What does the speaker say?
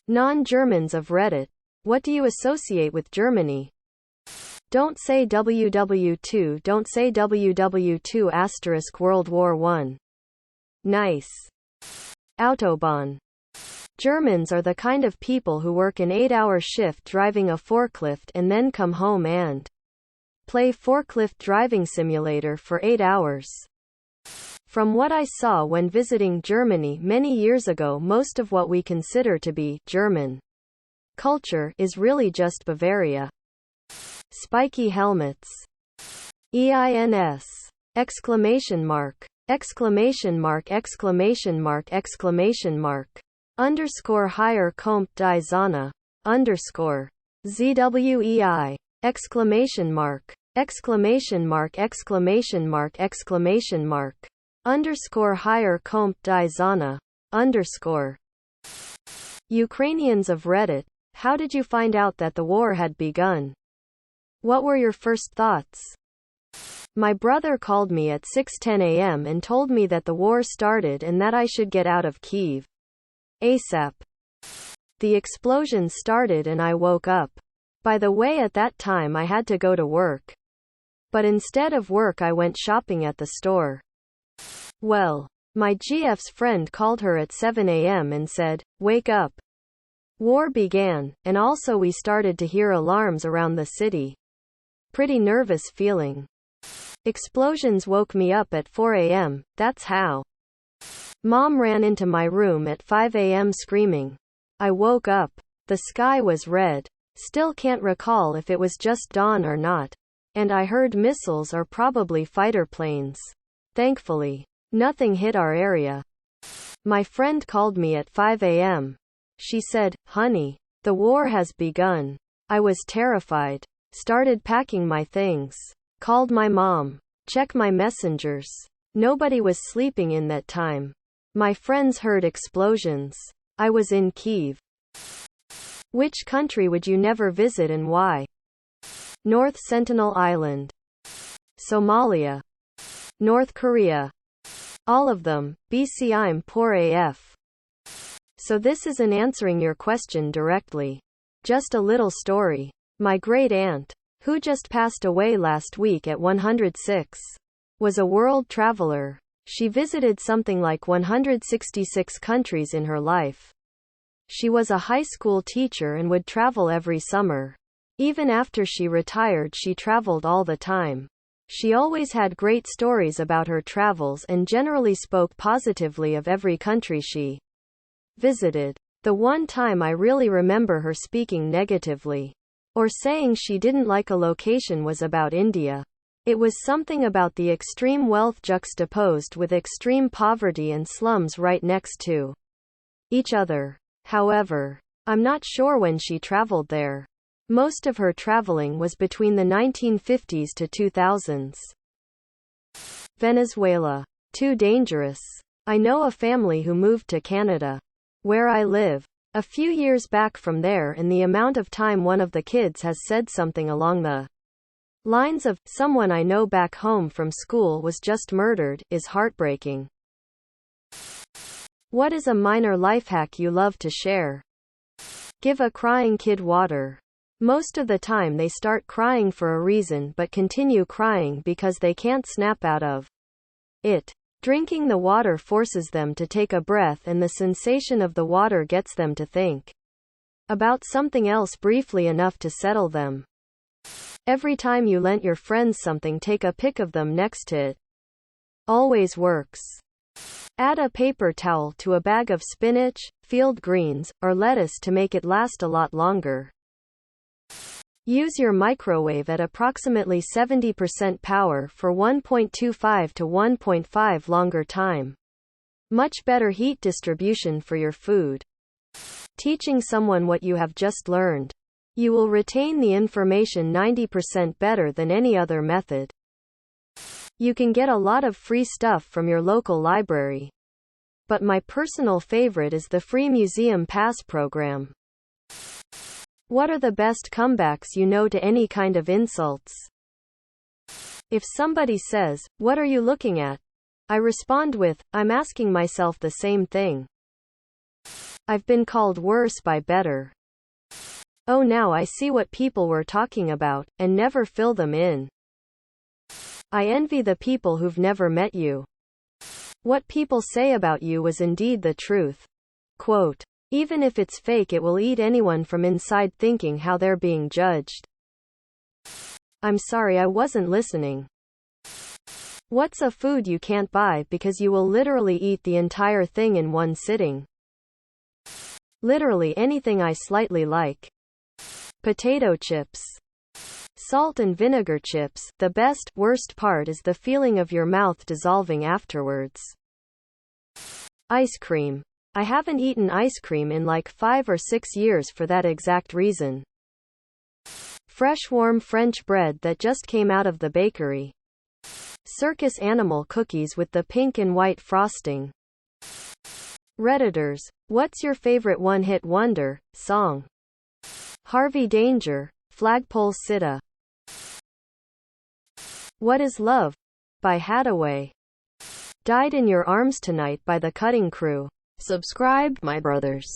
Non-Germans of Reddit. What do you associate with Germany? Don't say WW2. Don't say WW2 * World War I. Nice. Autobahn. Germans are the kind of people who work an 8-hour shift driving a forklift and then come home and play forklift driving simulator for 8 hours. From what I saw when visiting Germany many years ago, most of what we consider to be German culture is really just Bavaria. Spiky helmets. EINS! Exclamation mark. Exclamation mark. Exclamation mark. Exclamation mark. Underscore higher Comte die Sonne. Underscore. ZWEI. Exclamation mark. Exclamation mark. Exclamation mark. Exclamation mark. Underscore higher Comte die Sonne. Underscore. Ukrainians of Reddit. How did you find out that the war had begun? What were your first thoughts? My brother called me at 6:10 a.m. and told me that the war started and that I should get out of Kyiv ASAP. The explosion started and I woke up. By the way, at that time I had to go to work. But instead of work I went shopping at the store. Well, my GF's friend called her at 7 a.m. and said, "Wake up. War began," and also we started to hear alarms around the city. Pretty nervous feeling. Explosions woke me up at 4 a.m., that's how. Mom ran into my room at 5 a.m. screaming. I woke up. The sky was red. Still can't recall if it was just dawn or not. And I heard missiles or probably fighter planes. Thankfully, nothing hit our area. My friend called me at 5 a.m. She said, "Honey, the war has begun." I was terrified. Started packing my things. Called my mom. Check my messengers. Nobody was sleeping in that time. My friends heard explosions. I was in Kyiv. Which country would you never visit and why? North Sentinel Island. Somalia. North Korea. All of them. BC, I'm poor AF. So this isn't answering your question directly. Just a little story. My great aunt, who just passed away last week at 106, was a world traveler. She visited something like 166 countries in her life. She was a high school teacher and would travel every summer. Even after she retired, she traveled all the time. She always had great stories about her travels and generally spoke positively of every country she visited. The one time I really remember her speaking negatively or saying she didn't like a location was about India. It was something about the extreme wealth juxtaposed with extreme poverty and slums right next to each other. However, I'm not sure when she traveled there. Most of her traveling was between the 1950s to 2000s. Venezuela. Too dangerous. I know a family who moved to Canada, where I live, a few years back from there, and the amount of time one of the kids has said something along the lines of, "Someone I know back home from school was just murdered," is heartbreaking. What is a minor life hack you love to share? Give a crying kid water. Most of the time they start crying for a reason but continue crying because they can't snap out of it. Drinking the water forces them to take a breath, and the sensation of the water gets them to think about something else briefly enough to settle them. Every time you lent your friends something, take a pic of them next to it. Always works. Add a paper towel to a bag of spinach, field greens, or lettuce to make it last a lot longer. Use your microwave at approximately 70% power for 1.25 to 1.5 longer time. Much better heat distribution for your food. Teaching someone what you have just learned. You will retain the information 90% better than any other method. You can get a lot of free stuff from your local library. But my personal favorite is the free Museum Pass program. What are the best comebacks you know to any kind of insults? If somebody says, "What are you looking at?" I respond with, "I'm asking myself the same thing." I've been called worse by better. Oh, now I see what people were talking about, and never fill them in. I envy the people who've never met you. What people say about you was indeed the truth. Quote, even if it's fake, it will eat anyone from inside thinking how they're being judged. I'm sorry, I wasn't listening. What's a food you can't buy because you will literally eat the entire thing in one sitting? Literally anything I slightly like. Potato chips. Salt and vinegar chips. The best, worst part is the feeling of your mouth dissolving afterwards. Ice cream. I haven't eaten ice cream in like 5 or 6 years for that exact reason. Fresh warm French bread that just came out of the bakery. Circus animal cookies with the pink and white frosting. Redittors. What's your favorite one-hit wonder song? Harvey Danger, Flagpole Sitta. What is Love? By Hadaway. Died in Your Arms Tonight by The Cutting Crew. Subscribe, my brothers.